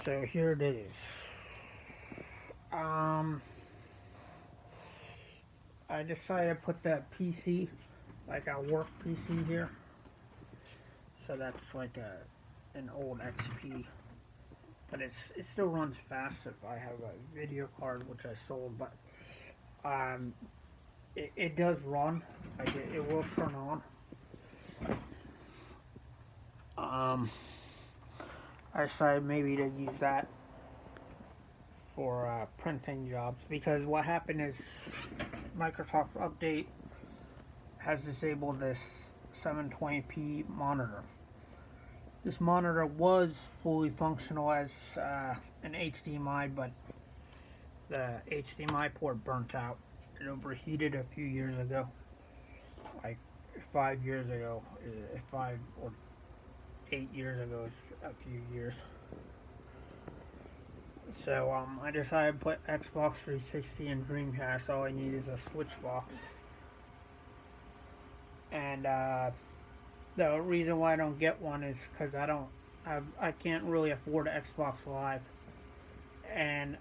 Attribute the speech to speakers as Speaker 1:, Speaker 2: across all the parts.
Speaker 1: So here it is. I decided to put that PC, like a work PC here. So that's like an old XP, but it still runs fast if I have a video card which I sold. But um, it does run. Like it will turn on. Um, I decided maybe to use that for printing jobs because what happened is Microsoft Update has disabled this 720p monitor. This monitor was fully functional as an HDMI, but the HDMI port burnt out. It overheated a few years ago, like 5 years ago, 5 or 8 years ago, a few years. So I decided to put Xbox 360 and Dreamcast. All I need is a Switch box. And the reason why I don't get one is because I can't really afford Xbox Live, and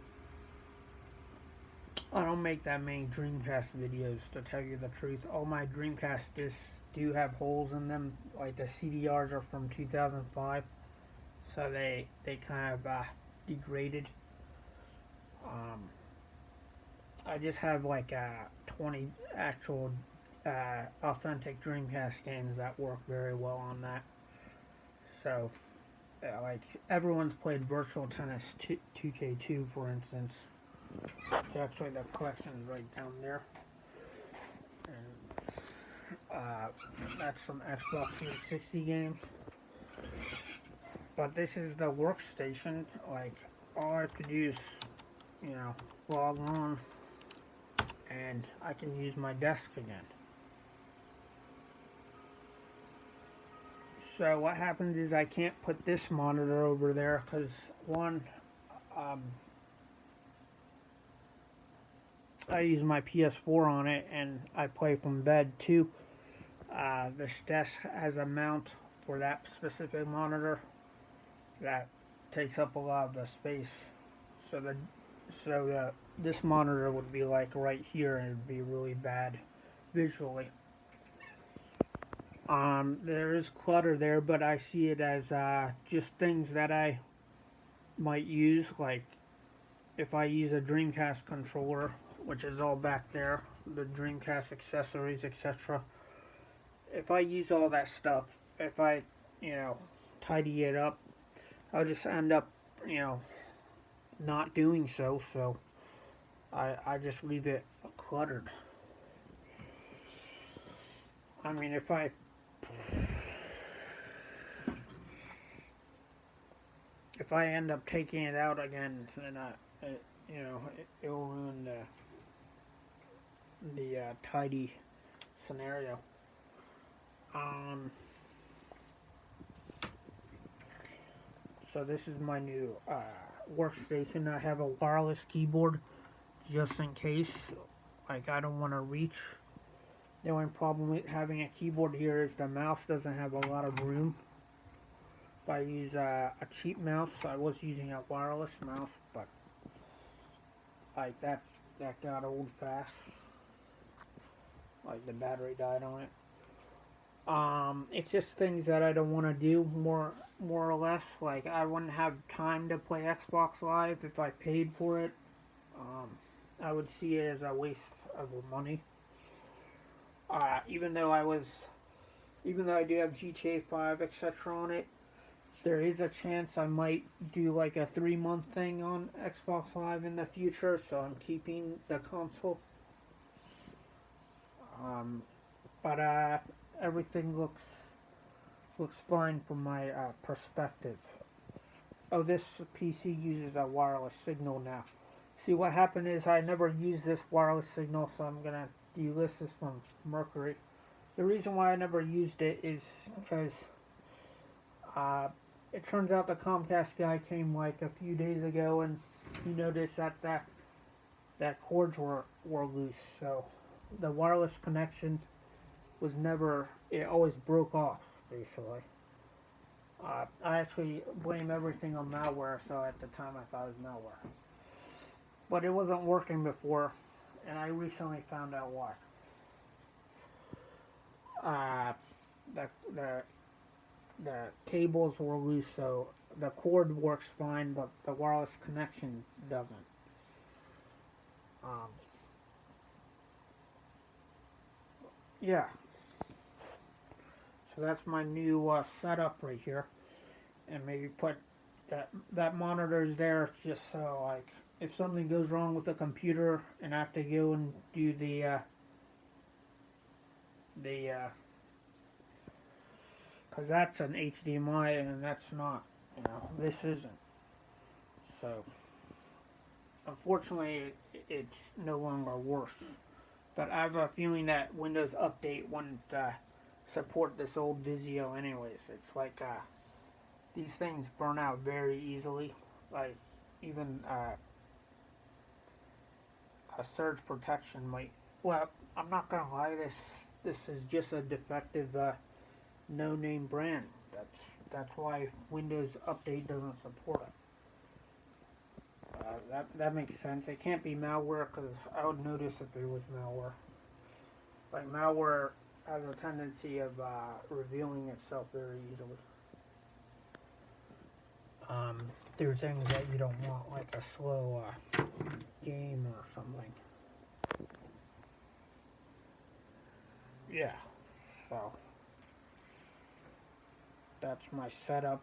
Speaker 1: I don't make that many Dreamcast videos, to tell you the truth. All my Dreamcast discs do have holes in them, like the CDRs are from 2005, so they kind of degraded. I just have like 20 actual authentic Dreamcast games that work very well on that. So, like, everyone's played Virtual Tennis 2K2, for instance. It's actually, the collection's right down there. And that's some Xbox 360 games. But this is the workstation. Like, all I have to do is, log on, and I can use my desk again. So what happens is I can't put this monitor over there because, one, I use my PS4 on it and I play from bed. Two, this desk has a mount for that specific monitor that takes up a lot of the space. So this monitor would be like right here, and it would be really bad visually. There is clutter there, but I see it as just things that I might use, like if I use a Dreamcast controller, which is all back there, the Dreamcast accessories, etc. If I use all that stuff, if I, tidy it up, I'll just end up, not doing so, so I just leave it cluttered. I mean, if I end up taking it out again, then it will ruin the tidy scenario. So this is my new workstation. I have a wireless keyboard just in case. Like, I don't want to reach. The only problem with having a keyboard here is the mouse doesn't have a lot of room. If I use a cheap mouse, I was using a wireless mouse, but like that got old fast. Like, the battery died on it. It's just things that I don't want to do, more or less. Like, I wouldn't have time to play Xbox Live if I paid for it. I would see it as a waste of money. Even though I do have GTA 5, etc. on it, there is a chance I might do like a 3-month thing on Xbox Live in the future, so I'm keeping the console. But everything looks fine from my perspective. Oh, this PC uses a wireless signal now. See, what happened is I never used this wireless signal, so I'm gonna delist this from Mercury. The reason why I never used it is because it turns out the Comcast guy came like a few days ago, and he noticed that cords were loose, so the wireless connection was never, it always broke off, basically. I actually blame everything on malware, so at the time I thought it was malware. But it wasn't working before, and I recently found out why. Uh, the, the, the cables were loose, so the cord works fine, but the wireless connection doesn't. Um, yeah, so that's my new setup right here, and maybe put that monitor's there just so like if something goes wrong with the computer and I have to go and do the because that's an HDMI and that's not, this isn't. So unfortunately, it's no longer worse. But I have a feeling that Windows Update wouldn't support this old Vizio anyways. It's like these things burn out very easily. Like even a surge protection might. Well, I'm not gonna lie. This is just a defective no-name brand. That's why Windows Update doesn't support it. That makes sense. It can't be malware because I would notice if it was malware. Like malware has a tendency of revealing itself very easily. Through things that you don't want, like a slow game or something. Yeah. So that's my setup.